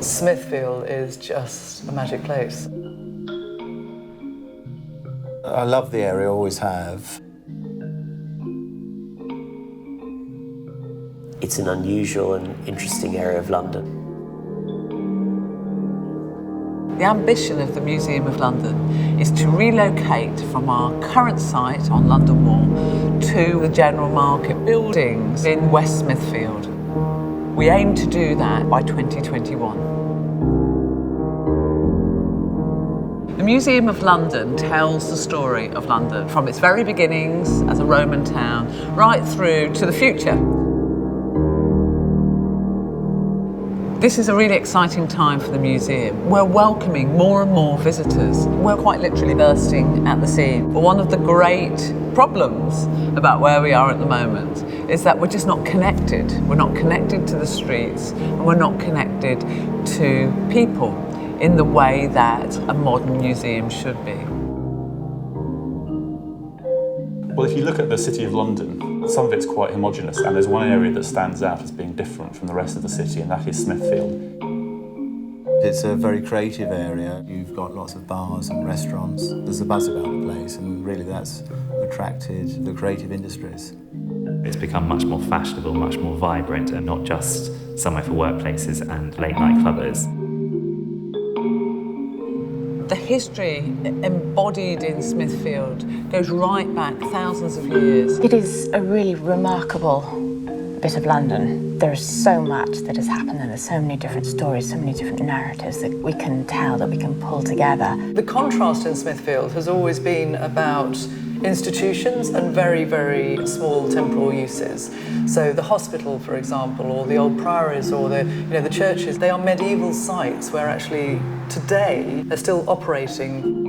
Smithfield is just a magic place. I love the area, always have. It's an unusual and interesting area of London. The ambition of the Museum of London is to relocate from our current site on London Wall to the General Market buildings in West Smithfield. We aim to do that by 2021. The Museum of London tells the story of London from its very beginnings as a Roman town right through to the future. This is a really exciting time for the museum. We're welcoming more and more visitors. We're quite literally bursting at the seams. But one of the great problems about where we are at the moment is that we're just not connected. We're not connected to the streets, and we're not connected to people in the way that a modern museum should be. Well, if you look at the City of London, some of it's quite homogenous, and there's one area that stands out as being different from the rest of the city, and that is Smithfield. It's a very creative area. You've got lots of bars and restaurants. There's a buzz about the place, and really that's attracted the creative industries. It's become much more fashionable, much more vibrant, and not just somewhere for workplaces and late-night clubbers. The history embodied in Smithfield goes right back thousands of years. It is a really remarkable bit of London. There is so much that has happened, and there's so many different stories, so many different narratives that we can tell, that we can pull together. The contrast in Smithfield has always been about institutions and very, very small temporal uses. So the hospital, for example, or the old priories, or the churches, they are medieval sites where actually today they're still operating.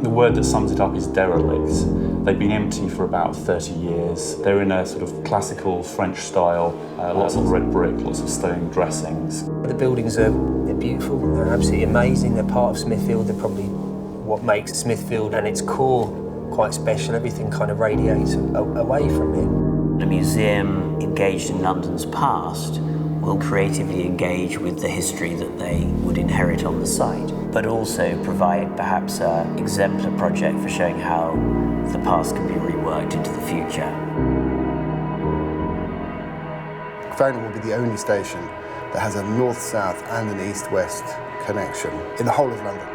The word that sums it up is derelict. They've been empty for about 30 years. They're in a sort of classical French style, lots of red brick, lots of stone dressings. The buildings they're beautiful, they're absolutely amazing, they're part of Smithfield, they're probably what makes Smithfield and its core quite special. Everything kind of radiates away from it. A museum engaged in London's past will creatively engage with the history that they would inherit on the site, but also provide perhaps an exemplar project for showing how the past can be reworked into the future. Farringdon will be the only station that has a north-south and an east-west connection in the whole of London.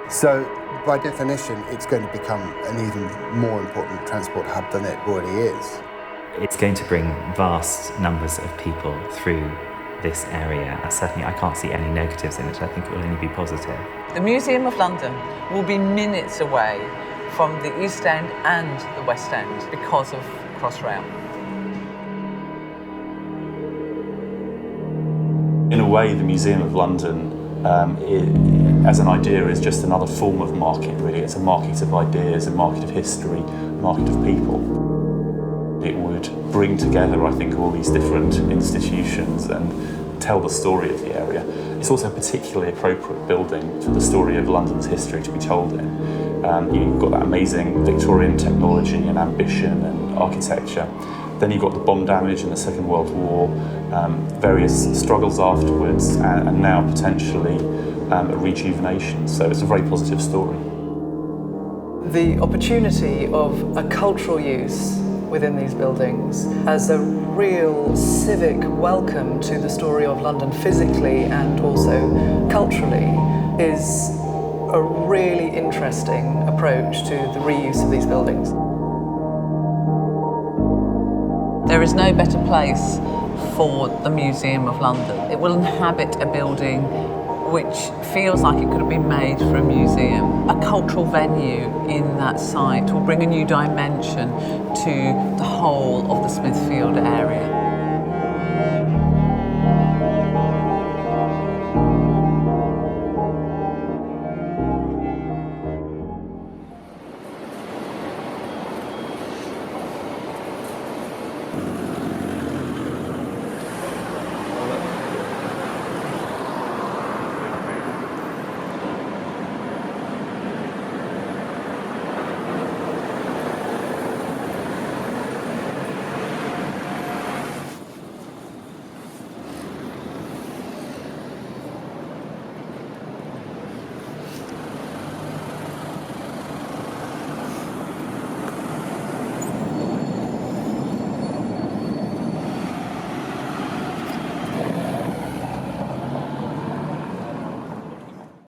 So, by definition, it's going to become an even more important transport hub than it already is. It's going to bring vast numbers of people through this area. Certainly I can't see any negatives in it. I think it will only be positive. The Museum of London will be minutes away from the East End and the West End because of Crossrail. In a way, the Museum of London, as an idea, is just another form of market, really. It's a market of ideas, a market of history, a market of people. It would bring together, I think, all these different institutions and tell the story of the area. It's also a particularly appropriate building for the story of London's history to be told in. You've got that amazing Victorian technology and ambition and architecture. Then you've got the bomb damage in the Second World War, various struggles afterwards, and now potentially a rejuvenation. So it's a very positive story. The opportunity of a cultural use within these buildings as a real civic welcome to the story of London physically and also culturally is a really interesting approach to the reuse of these buildings. There is no better place for the Museum of London. It will inhabit a building which feels like it could have been made for a museum. A cultural venue in that site will bring a new dimension to the whole of the Smithfield area.